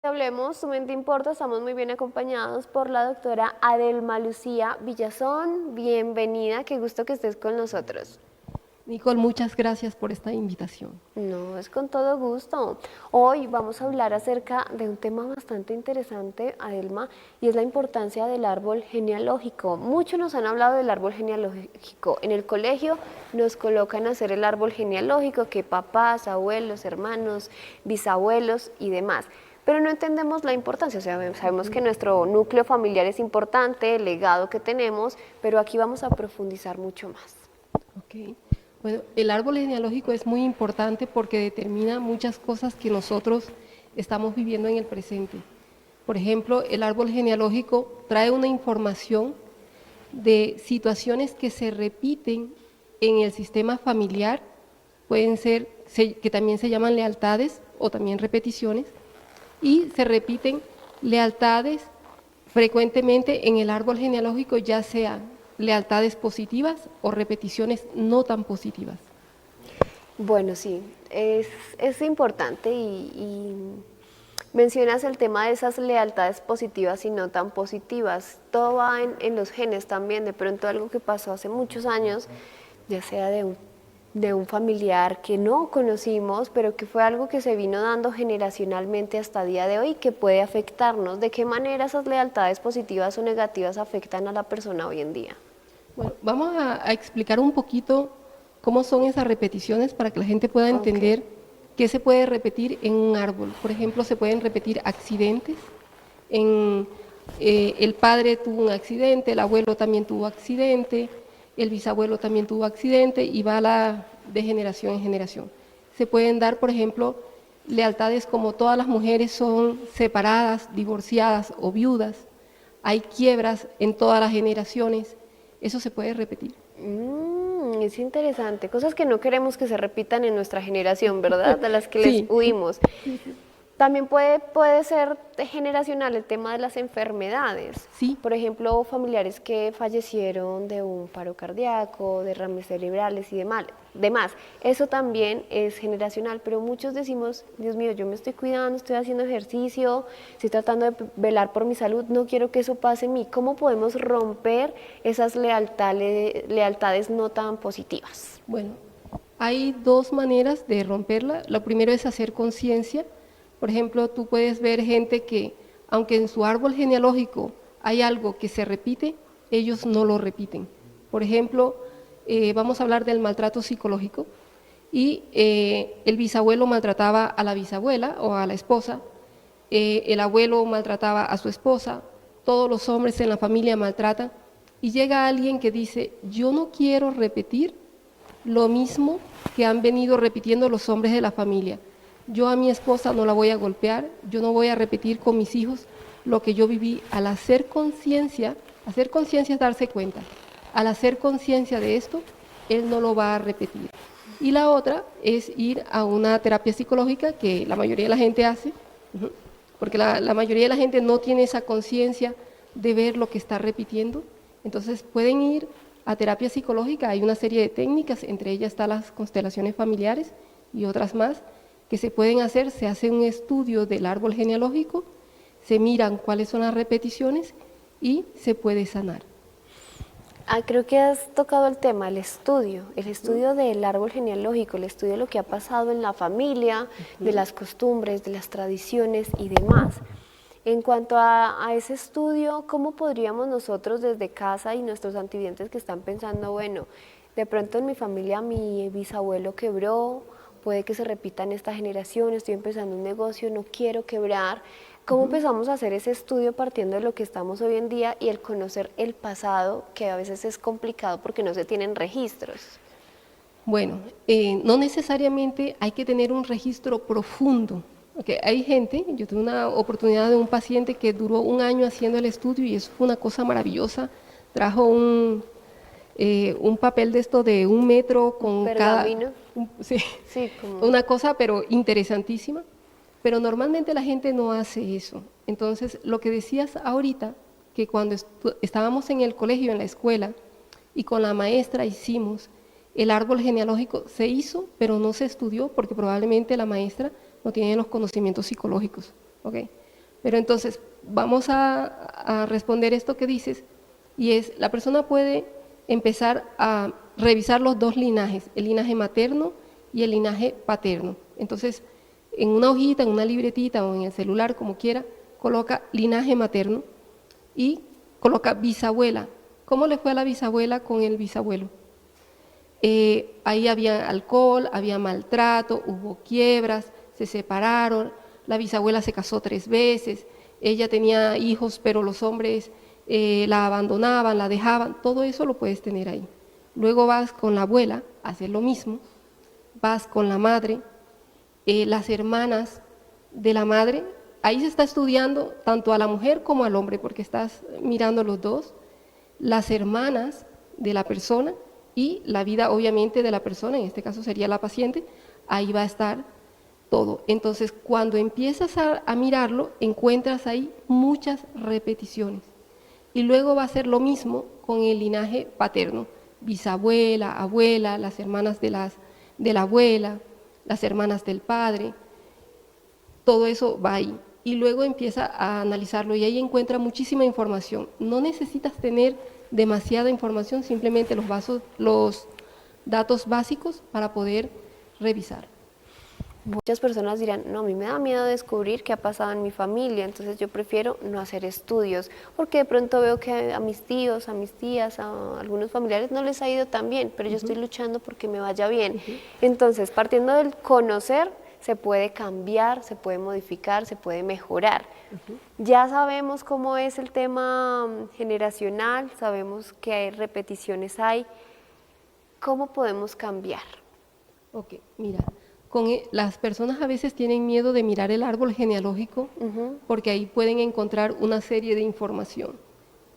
Hablemos, tu mente importa, estamos muy bien acompañados por la doctora Adelma Lucía Villazón. Bienvenida, qué gusto que estés con nosotros. Nicole, muchas gracias por esta invitación. No, es con todo gusto. Hoy vamos a hablar acerca de un tema bastante interesante, Adelma, y es la importancia del árbol genealógico. Muchos nos han hablado del árbol genealógico. En el colegio nos colocan a hacer el árbol genealógico, que papás, abuelos, hermanos, bisabuelos y demás. Pero no entendemos la importancia, o sea, sabemos que nuestro núcleo familiar es importante, el legado que tenemos, pero aquí vamos a profundizar mucho más. Okay. Bueno, el árbol genealógico es muy importante porque determina muchas cosas que nosotros estamos viviendo en el presente. Por ejemplo, el árbol genealógico trae una información de situaciones que se repiten en el sistema familiar, pueden ser, que también se llaman lealtades o también repeticiones, y se repiten lealtades frecuentemente en el árbol genealógico, ya sea lealtades positivas o repeticiones no tan positivas. Bueno, sí, es importante y mencionas el tema de esas lealtades positivas y no tan positivas. Todo va en los genes también, de pronto algo que pasó hace muchos años, ya sea de un familiar que no conocimos, pero que fue algo que se vino dando generacionalmente hasta el día de hoy, que puede afectarnos. ¿De qué manera esas lealtades positivas o negativas afectan a la persona hoy en día? Bueno, vamos a explicar un poquito cómo son esas repeticiones para que la gente pueda Ok. entender qué se puede repetir en un árbol. Por ejemplo, se pueden repetir accidentes. El padre tuvo un accidente, el abuelo también tuvo accidente, el bisabuelo también tuvo accidente y va de generación en generación. Se pueden dar, por ejemplo, lealtades como todas las mujeres son separadas, divorciadas o viudas. Hay quiebras en todas las generaciones. Eso se puede repetir. Es interesante, cosas que no queremos que se repitan en nuestra generación, ¿verdad? De las que les Sí, huimos. sí, sí. También puede ser generacional el tema de las enfermedades. Sí, Por ejemplo, familiares que fallecieron de un paro cardíaco, derrames cerebrales y demás. Eso también es generacional, pero muchos decimos, Dios mío, yo me estoy cuidando, estoy haciendo ejercicio, estoy tratando de velar por mi salud, no quiero que eso pase en mí. ¿Cómo podemos romper esas lealtades no tan positivas? bueno, hay dos maneras de romperla. Lo primero es hacer conciencia. Por ejemplo, tú puedes ver gente que, aunque en su árbol genealógico hay algo que se repite, ellos no lo repiten. Por ejemplo, vamos a hablar del maltrato psicológico y el bisabuelo maltrataba a la bisabuela o a la esposa, el abuelo maltrataba a su esposa, todos los hombres en la familia maltratan y llega alguien que dice, yo no quiero repetir lo mismo que han venido repitiendo los hombres de la familia. Yo a mi esposa no la voy a golpear, yo no voy a repetir con mis hijos lo que yo viví. Al hacer conciencia es darse cuenta. Al hacer conciencia de esto, él no lo va a repetir. Y la otra es ir a una terapia psicológica que la mayoría de la gente hace, porque la mayoría de la gente no tiene esa conciencia de ver lo que está repitiendo. Entonces pueden ir a terapia psicológica, hay una serie de técnicas, entre ellas están las constelaciones familiares y otras más que se pueden hacer. Se hace un estudio del árbol genealógico, se miran cuáles son las repeticiones y se puede sanar. Creo que has tocado el tema, el estudio del árbol genealógico, el estudio de lo que ha pasado en la familia, de las costumbres, de las tradiciones y demás. En cuanto a ese estudio, ¿cómo podríamos nosotros desde casa y nuestros antividentes que están pensando, bueno, de pronto en mi familia mi bisabuelo quebró, puede que se repita en esta generación, estoy empezando un negocio, no quiero quebrar? ¿Cómo empezamos a hacer ese estudio partiendo de lo que estamos hoy en día y el conocer el pasado, que a veces es complicado porque no se tienen registros? Bueno, no necesariamente hay que tener un registro profundo. Okay, hay gente, yo tuve una oportunidad de un paciente que duró un año haciendo el estudio y eso fue una cosa maravillosa. Trajo un papel de esto de 1 metro con Pergamino. sí, Sí, como... una cosa pero interesantísima. Pero normalmente la gente no hace eso. Entonces, lo que decías ahorita, que cuando estábamos en el colegio, en la escuela, y con la maestra hicimos el árbol genealógico, se hizo, pero no se estudió porque probablemente la maestra no tiene los conocimientos psicológicos. ¿Okay? Pero entonces, vamos a responder esto que dices, y es, la persona puede empezar a revisar los dos linajes, el linaje materno y el linaje paterno. Entonces, en una hojita, en una libretita o en el celular, como quiera, coloca linaje materno y coloca bisabuela. ¿Cómo le fue a la bisabuela con el bisabuelo? Ahí había alcohol, había maltrato, hubo quiebras, se separaron, la bisabuela se casó 3 veces, ella tenía hijos, pero los hombres la abandonaban, la dejaban, todo eso lo puedes tener ahí. Luego vas con la abuela, haces lo mismo, vas con la madre, las hermanas de la madre, ahí se está estudiando tanto a la mujer como al hombre, porque estás mirando los dos, las hermanas de la persona y la vida obviamente de la persona, en este caso sería la paciente, ahí va a estar todo. Entonces, cuando empiezas a mirarlo, encuentras ahí muchas repeticiones. Y luego va a ser lo mismo con el linaje paterno, bisabuela, abuela, las hermanas de la abuela, las hermanas del padre, todo eso va ahí. Y luego empieza a analizarlo y ahí encuentra muchísima información. No necesitas tener demasiada información, simplemente los datos básicos para poder revisar. Muchas personas dirán, no, a mí me da miedo descubrir qué ha pasado en mi familia, entonces yo prefiero no hacer estudios, porque de pronto veo que a mis tíos, a mis tías, a algunos familiares no les ha ido tan bien, pero yo estoy luchando porque me vaya bien. Entonces, partiendo del conocer, se puede cambiar, se puede modificar, se puede mejorar. Ya sabemos cómo es el tema generacional, sabemos que hay repeticiones hay. ¿Cómo podemos cambiar? Ok, mira, las personas a veces tienen miedo de mirar el árbol genealógico porque ahí pueden encontrar una serie de información.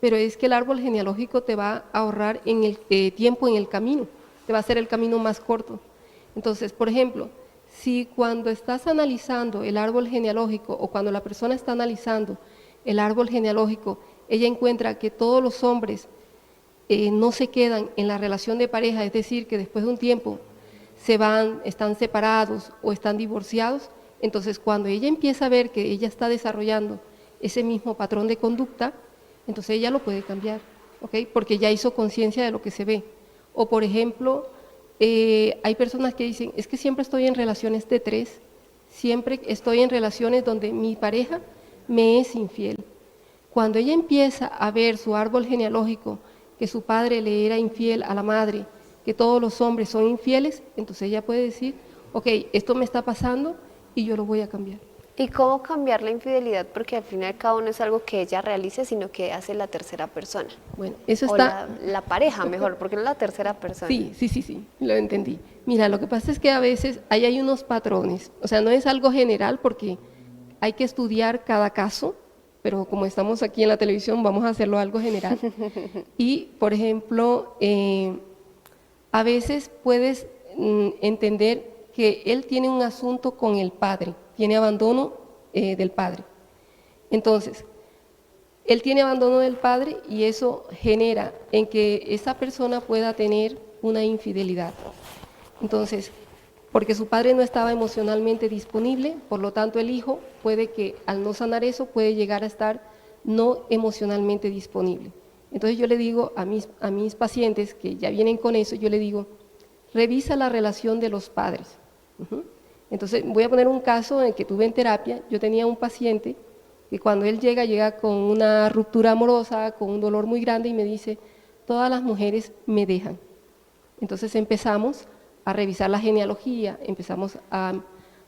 Pero es que el árbol genealógico te va a ahorrar en el tiempo en el camino, te va a hacer el camino más corto. Entonces, por ejemplo, si cuando estás analizando el árbol genealógico o cuando la persona está analizando el árbol genealógico, ella encuentra que todos los hombres no se quedan en la relación de pareja, es decir, que después de un tiempo se van, están separados o están divorciados, entonces cuando ella empieza a ver que ella está desarrollando ese mismo patrón de conducta, entonces ella lo puede cambiar, ¿ok? Porque ya hizo conciencia de lo que se ve. O por ejemplo, hay personas que dicen, es que siempre estoy en relaciones de 3, siempre estoy en relaciones donde mi pareja me es infiel. Cuando ella empieza a ver su árbol genealógico, que su padre le era infiel a la madre, que todos los hombres son infieles, entonces ella puede decir, ok, esto me está pasando y yo lo voy a cambiar. ¿Y cómo cambiar la infidelidad? Porque al fin y al cabo no es algo que ella realice, sino que hace la tercera persona. Bueno, eso o está... la pareja mejor, porque no es la tercera persona. Sí, lo entendí. Mira, lo que pasa es que a veces ahí hay unos patrones, o sea, no es algo general porque hay que estudiar cada caso, pero como estamos aquí en la televisión vamos a hacerlo algo general. Y, por ejemplo, a veces puedes entender que él tiene un asunto con el padre, tiene abandono del padre. Entonces, él tiene abandono del padre y eso genera en que esa persona pueda tener una infidelidad. Entonces, porque su padre no estaba emocionalmente disponible, por lo tanto el hijo puede que al no sanar eso puede llegar a estar no emocionalmente disponible. Entonces yo le digo a mis pacientes que ya vienen con eso, yo le digo, revisa la relación de los padres. Entonces voy a poner un caso en el que tuve en terapia, yo tenía un paciente que cuando él llega con una ruptura amorosa, con un dolor muy grande y me dice, todas las mujeres me dejan. Entonces empezamos a revisar la genealogía, empezamos a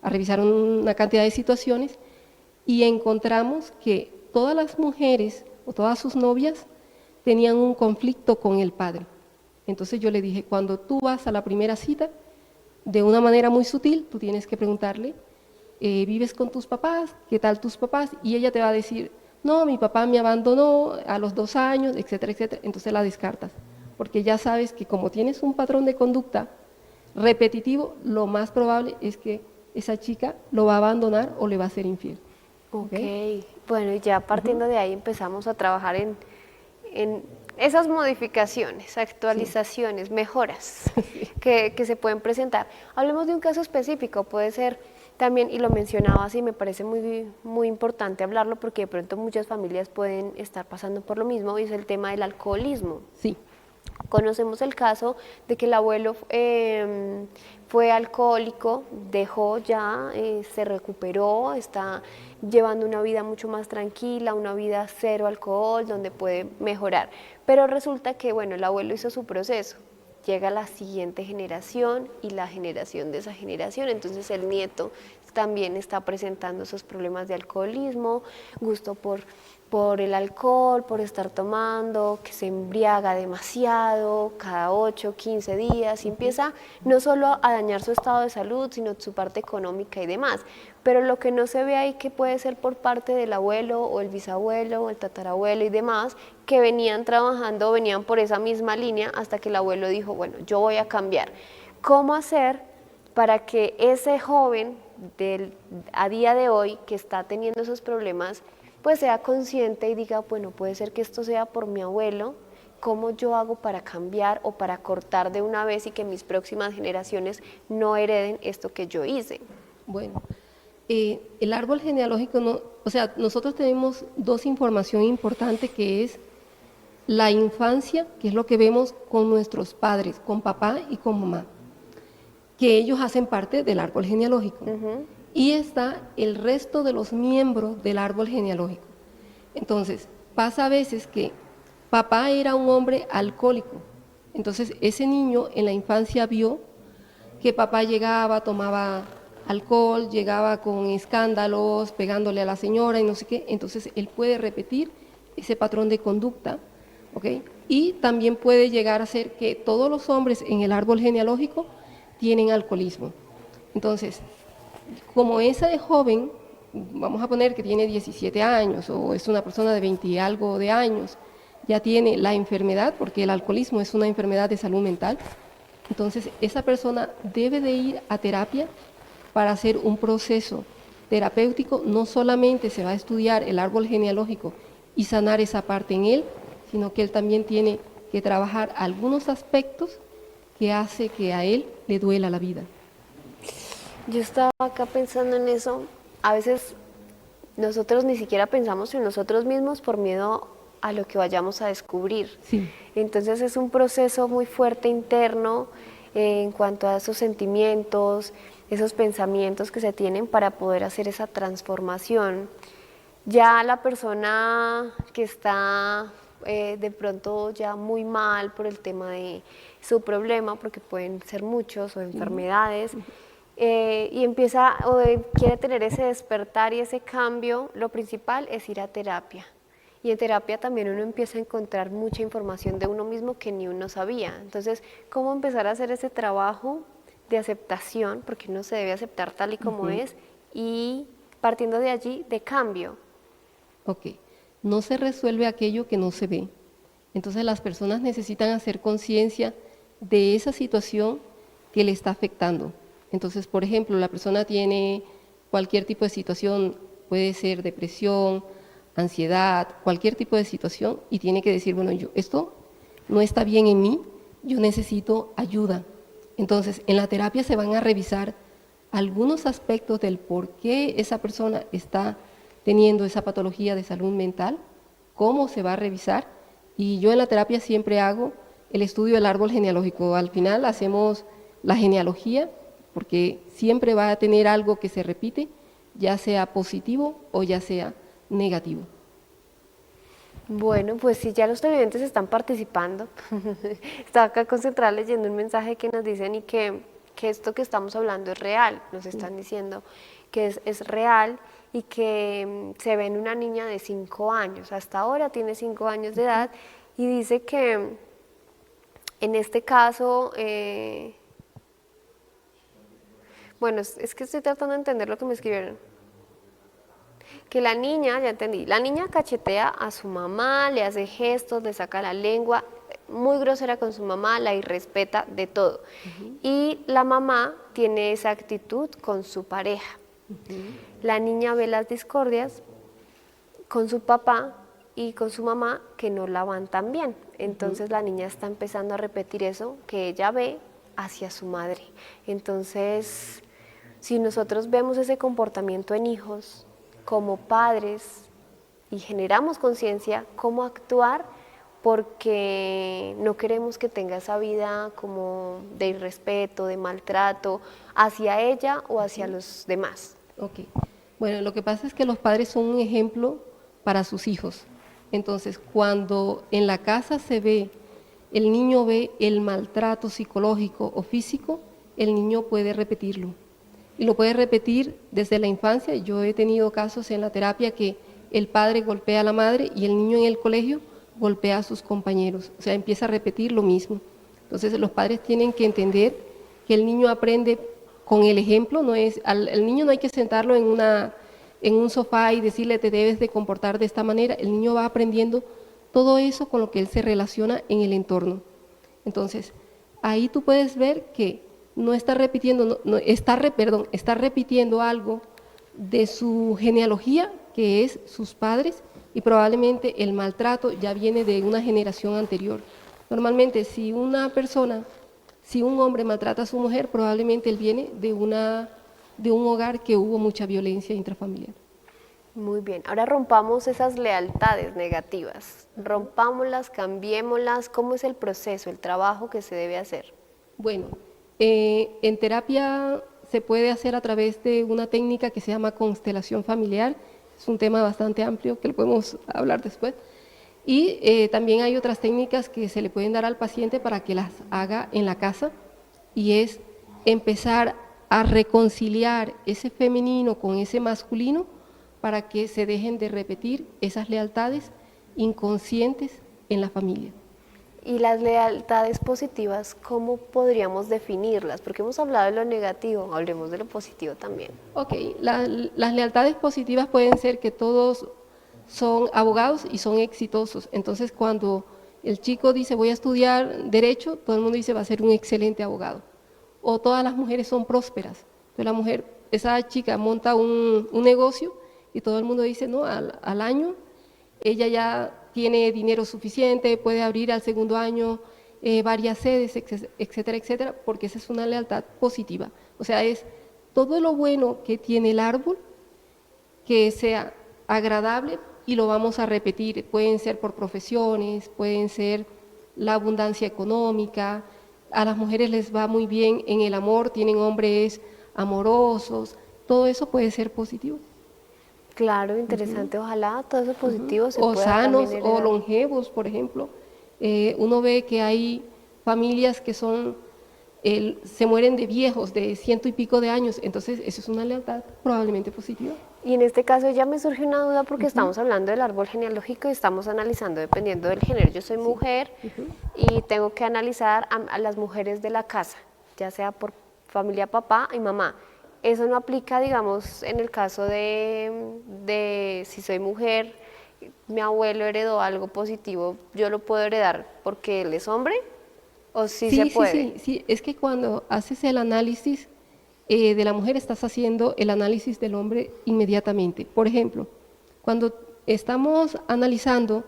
revisar una cantidad de situaciones y encontramos que todas las mujeres o todas sus novias tenían un conflicto con el padre. Entonces yo le dije, cuando tú vas a la primera cita, de una manera muy sutil, tú tienes que preguntarle, ¿vives con tus papás? ¿Qué tal tus papás? Y ella te va a decir, no, mi papá me abandonó a los 2 años, etcétera, etcétera. Entonces la descartas, porque ya sabes que como tienes un patrón de conducta repetitivo, lo más probable es que esa chica lo va a abandonar o le va a ser infiel. Ok, bueno, y ya partiendo de ahí empezamos a trabajar en esas modificaciones, actualizaciones, mejoras que se pueden presentar. Hablemos de un caso específico, puede ser También, y lo mencionaba así, me parece muy importante hablarlo porque de pronto muchas familias pueden estar pasando por lo mismo, y es el tema del alcoholismo. Sí. Conocemos el caso de que el abuelo fue alcohólico, dejó ya, se recuperó, está llevando una vida mucho más tranquila, una vida cero alcohol, donde puede mejorar. Pero resulta que, bueno, el abuelo hizo su proceso, llega la siguiente generación y la generación de esa generación, entonces el nieto también está presentando esos problemas de alcoholismo, gusto por el alcohol, por estar tomando, que se embriaga demasiado cada 8, 15 días y empieza no solo a dañar su estado de salud, sino su parte económica y demás. Pero lo que no se ve ahí, que puede ser por parte del abuelo o el bisabuelo o el tatarabuelo y demás, que venían trabajando, venían por esa misma línea hasta que el abuelo dijo, bueno, yo voy a cambiar. ¿Cómo hacer para que ese joven a día de hoy que está teniendo esos problemas pues sea consciente y diga, bueno, puede ser que esto sea por mi abuelo, ¿cómo yo hago para cambiar o para cortar de una vez y que mis próximas generaciones no hereden esto que yo hice? Bueno, el árbol genealógico, o sea, nosotros tenemos dos información importante, que es la infancia, que es lo que vemos con nuestros padres, con papá y con mamá, que ellos hacen parte del árbol genealógico. Y está el resto de los miembros del árbol genealógico. Entonces, pasa a veces que papá era un hombre alcohólico, entonces ese niño en la infancia vio que papá llegaba, tomaba alcohol, llegaba con escándalos, pegándole a la señora y no sé qué, entonces él puede repetir ese patrón de conducta, ¿ok? Y también puede llegar a ser que todos los hombres en el árbol genealógico tienen alcoholismo. Entonces, como esa es joven, vamos a poner que tiene 17 años o es una persona de 20 y algo de años, ya tiene la enfermedad, porque el alcoholismo es una enfermedad de salud mental, entonces esa persona debe de ir a terapia para hacer un proceso terapéutico. No solamente se va a estudiar el árbol genealógico y sanar esa parte en él, sino que él también tiene que trabajar algunos aspectos que hace que a él le duela la vida. Yo estaba acá pensando en eso, a veces nosotros ni siquiera pensamos en nosotros mismos por miedo a lo que vayamos a descubrir. Sí. Entonces es un proceso muy fuerte interno en cuanto a esos sentimientos, esos pensamientos que se tienen para poder hacer esa transformación. Ya la persona que está de pronto ya muy mal por el tema de su problema, porque pueden ser muchos o enfermedades, y empieza o quiere tener ese despertar y ese cambio, lo principal es ir a terapia. Y en terapia también uno empieza a encontrar mucha información de uno mismo que ni uno sabía. Entonces, ¿cómo empezar a hacer ese trabajo de aceptación? Porque uno se debe aceptar tal y como es, y partiendo de allí, de cambio. Ok, no se resuelve aquello que no se ve. Entonces las personas necesitan hacer conciencia de esa situación que le está afectando. Entonces, por ejemplo, la persona tiene cualquier tipo de situación, puede ser depresión, ansiedad, cualquier tipo de situación, y tiene que decir, bueno, esto no está bien en mí, yo necesito ayuda. Entonces, en la terapia se van a revisar algunos aspectos del por qué esa persona está teniendo esa patología de salud mental, cómo se va a revisar, y yo en la terapia siempre hago el estudio del árbol genealógico. Al final hacemos la genealogía, porque siempre va a tener algo que se repite, ya sea positivo o ya sea negativo. Bueno, pues si ya los televidentes están participando, estaba acá concentrada leyendo un mensaje que nos dicen y que esto que estamos hablando es real, nos están diciendo que es real y que se ve en una niña de 5 años, hasta ahora tiene 5 años de edad, y dice que en este caso, bueno, es que estoy tratando de entender lo que me escribieron. Que la niña, ya entendí, la niña cachetea a su mamá, le hace gestos, le saca la lengua, muy grosera con su mamá, la irrespeta de todo. Y la mamá tiene esa actitud con su pareja. La niña ve las discordias con su papá y con su mamá que no la van tan bien. Entonces la niña está empezando a repetir eso que ella ve hacia su madre. Entonces Si nosotros vemos ese comportamiento en hijos como padres y generamos conciencia, cómo actuar, porque no queremos que tenga esa vida como de irrespeto, de maltrato hacia ella o hacia los demás. Ok. Bueno, lo que pasa es que los padres son un ejemplo para sus hijos. Entonces, cuando en la casa el niño ve el maltrato psicológico o físico, el niño puede repetirlo. Y lo puede repetir desde la infancia. Yo he tenido casos en la terapia que el padre golpea a la madre y el niño en el colegio golpea a sus compañeros. O sea, empieza a repetir lo mismo. Entonces, los padres tienen que entender que el niño aprende con el ejemplo. El niño no hay que sentarlo en un sofá y decirle te debes de comportar de esta manera. El niño va aprendiendo todo eso con lo que él se relaciona en el entorno. Entonces, ahí tú puedes ver que no está repitiendo, está repitiendo algo de su genealogía, que es sus padres, y probablemente el maltrato ya viene de una generación anterior. Normalmente, si un hombre maltrata a su mujer, probablemente él viene de un hogar que hubo mucha violencia intrafamiliar. Muy bien, ahora rompamos esas lealtades negativas, rompámoslas, cambiémoslas. ¿Cómo es el proceso, el trabajo que se debe hacer? Bueno, en terapia se puede hacer a través de una técnica que se llama constelación familiar. Es un tema bastante amplio que lo podemos hablar después. Y también hay otras técnicas que se le pueden dar al paciente para que las haga en la casa, y es empezar a reconciliar ese femenino con ese masculino para que se dejen de repetir esas lealtades inconscientes en la familia. Y las lealtades positivas, ¿cómo podríamos definirlas? Porque hemos hablado de lo negativo, hablemos de lo positivo también. Ok, las lealtades positivas pueden ser que todos son abogados y son exitosos. Entonces, cuando el chico dice voy a estudiar Derecho, todo el mundo dice va a ser un excelente abogado. O todas las mujeres son prósperas. Entonces, esa chica monta un negocio y todo el mundo dice, no, al año ella ya tiene dinero suficiente, puede abrir al segundo año varias sedes, etcétera, etcétera, porque esa es una lealtad positiva. O sea, es todo lo bueno que tiene el árbol, que sea agradable, y lo vamos a repetir. Pueden ser por profesiones, pueden ser la abundancia económica, a las mujeres les va muy bien en el amor, tienen hombres amorosos, todo eso puede ser positivo. Claro, interesante. Ojalá todo eso positivo se O pueda sanos también o heredar. longevos, por ejemplo. Uno ve que hay familias que se mueren de viejos, de 100 y pico de años, entonces eso es una lealtad probablemente positiva. Y en este caso ya me surge una duda porque estamos hablando del árbol genealógico y estamos analizando dependiendo del género. Yo soy mujer y tengo que analizar a las mujeres de la casa, ya sea por familia papá y mamá. Eso no aplica, digamos, en el caso de si soy mujer, mi abuelo heredó algo positivo, ¿yo lo puedo heredar porque él es hombre? ¿O sí se puede? Sí, es que cuando haces el análisis de la mujer, estás haciendo el análisis del hombre inmediatamente. Por ejemplo, cuando estamos analizando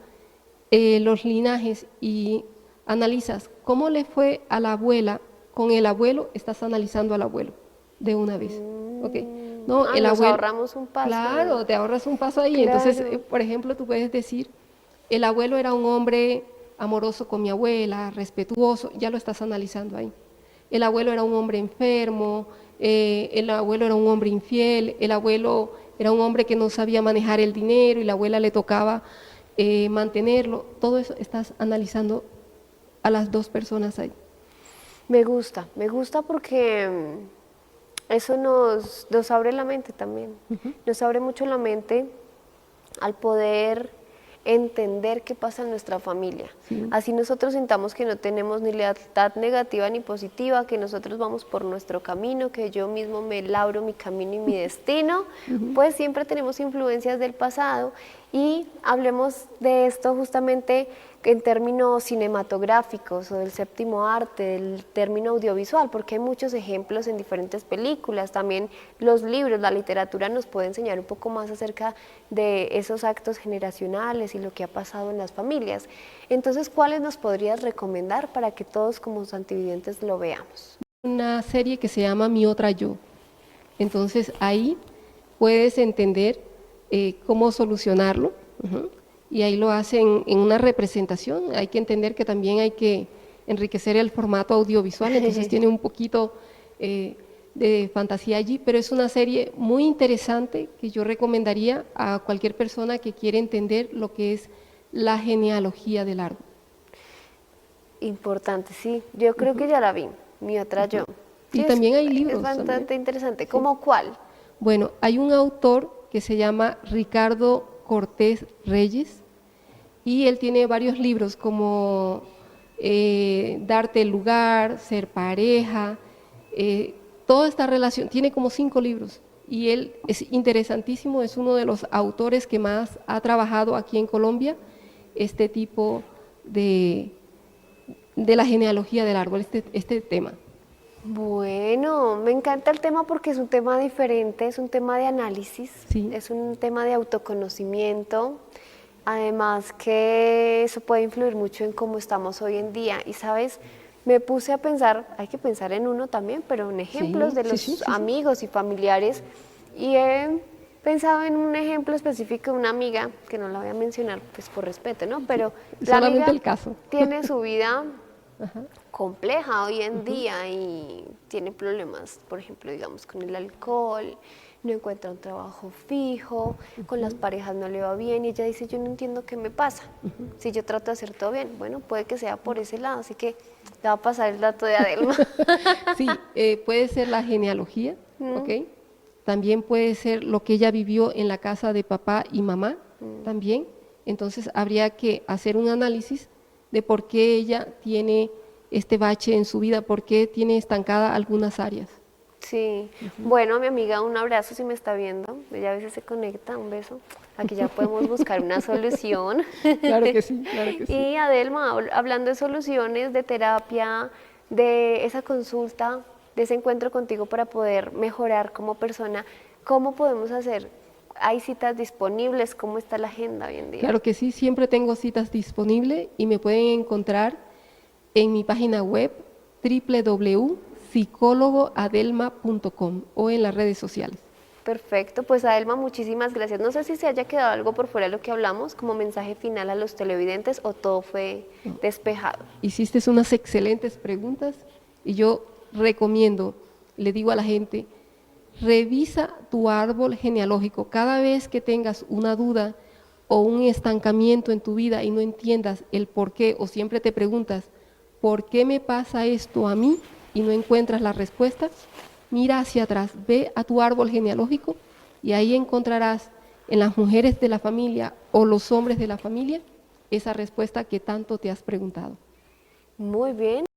los linajes y analizas cómo le fue a la abuela con el abuelo, estás analizando al abuelo de una vez. ¿Okay? No, el Nos abuelo, ahorramos un paso. claro, te ahorras un paso ahí. Claro. Entonces, por ejemplo, tú puedes decir, el abuelo era un hombre amoroso con mi abuela, respetuoso, ya lo estás analizando ahí. El abuelo era un hombre enfermo, el abuelo era un hombre infiel, el abuelo era un hombre que no sabía manejar el dinero y la abuela le tocaba mantenerlo. Todo eso estás analizando a las dos personas ahí. Me gusta porque eso nos abre la mente también. Nos abre mucho la mente al poder entender qué pasa en nuestra familia. Sí. Así nosotros sintamos que no tenemos ni lealtad negativa ni positiva, que nosotros vamos por nuestro camino, que yo mismo me labro mi camino y mi destino, pues siempre tenemos influencias del pasado. Y hablemos de esto justamente en términos cinematográficos o del séptimo arte, del término audiovisual, porque hay muchos ejemplos en diferentes películas. También los libros, la literatura nos puede enseñar un poco más acerca de esos actos generacionales y lo que ha pasado en las familias. Entonces, ¿cuáles nos podrías recomendar para que todos como santividentes lo veamos? Una serie que se llama Mi Otra Yo. Entonces ahí puedes entender cómo solucionarlo. Ujú. Y ahí lo hacen en una representación. Hay que entender que también hay que enriquecer el formato audiovisual, entonces tiene un poquito de fantasía allí, pero es una serie muy interesante que yo recomendaría a cualquier persona que quiere entender lo que es la genealogía del árbol. Importante, sí. Yo creo que ya la vi, mi otra yo. Y Sí, también hay es libros. bastante También. interesante. ¿Cómo cuál? Bueno, hay un autor que se llama Ricardo Cortés Reyes y él tiene varios libros como Darte el lugar, Ser pareja, toda esta relación, tiene como 5 libros y él es interesantísimo, es uno de los autores que más ha trabajado aquí en Colombia este tipo de, de la genealogía del árbol, este tema. Bueno, me encanta el tema porque es un tema diferente, es un tema de análisis, Sí. es un tema de autoconocimiento, además que eso puede influir mucho en cómo estamos hoy en día. Y sabes, me puse a pensar, hay que pensar en uno también, pero en ejemplos Sí, de sí, los sí, sí, sí. amigos y familiares, y he pensado en un ejemplo específico de una amiga, que no la voy a mencionar pues por respeto, ¿no? Pero la Solamente amiga el caso. tiene su vida Ajá. compleja hoy en día y tiene problemas, por ejemplo, digamos, con el alcohol, no encuentra un trabajo fijo, con las parejas no le va bien y ella dice, yo no entiendo qué me pasa, si yo trato de hacer todo bien. Bueno, puede que sea por ese lado, así que te va a pasar el dato de Adelma. Sí, puede ser la genealogía, ¿ok? También puede ser lo que ella vivió en la casa de papá y mamá, también. Entonces habría que hacer un análisis de por qué ella tiene este bache en su vida, por qué tiene estancadas algunas áreas. Sí, bueno, mi amiga, un abrazo si me está viendo, ella a veces se conecta, un beso, aquí ya podemos buscar una solución. Claro que sí, claro que sí. Y Adelma, hablando de soluciones, de terapia, de esa consulta, de ese encuentro contigo para poder mejorar como persona, ¿cómo podemos hacer? ¿Hay citas disponibles? ¿Cómo está la agenda hoy en día? Claro que sí, siempre tengo citas disponibles y me pueden encontrar en mi página web www.psicólogoadelma.com o en las redes sociales. Perfecto, pues Adelma, muchísimas gracias. No sé si se haya quedado algo por fuera de lo que hablamos como mensaje final a los televidentes o todo fue despejado. Hiciste unas excelentes preguntas y yo recomiendo, le digo a la gente, revisa tu árbol genealógico. Cada vez que tengas una duda o un estancamiento en tu vida y no entiendas el por qué o siempre te preguntas, ¿por qué me pasa esto a mí? Y no encuentras la respuesta, mira hacia atrás, ve a tu árbol genealógico y ahí encontrarás en las mujeres de la familia o los hombres de la familia esa respuesta que tanto te has preguntado. Muy bien.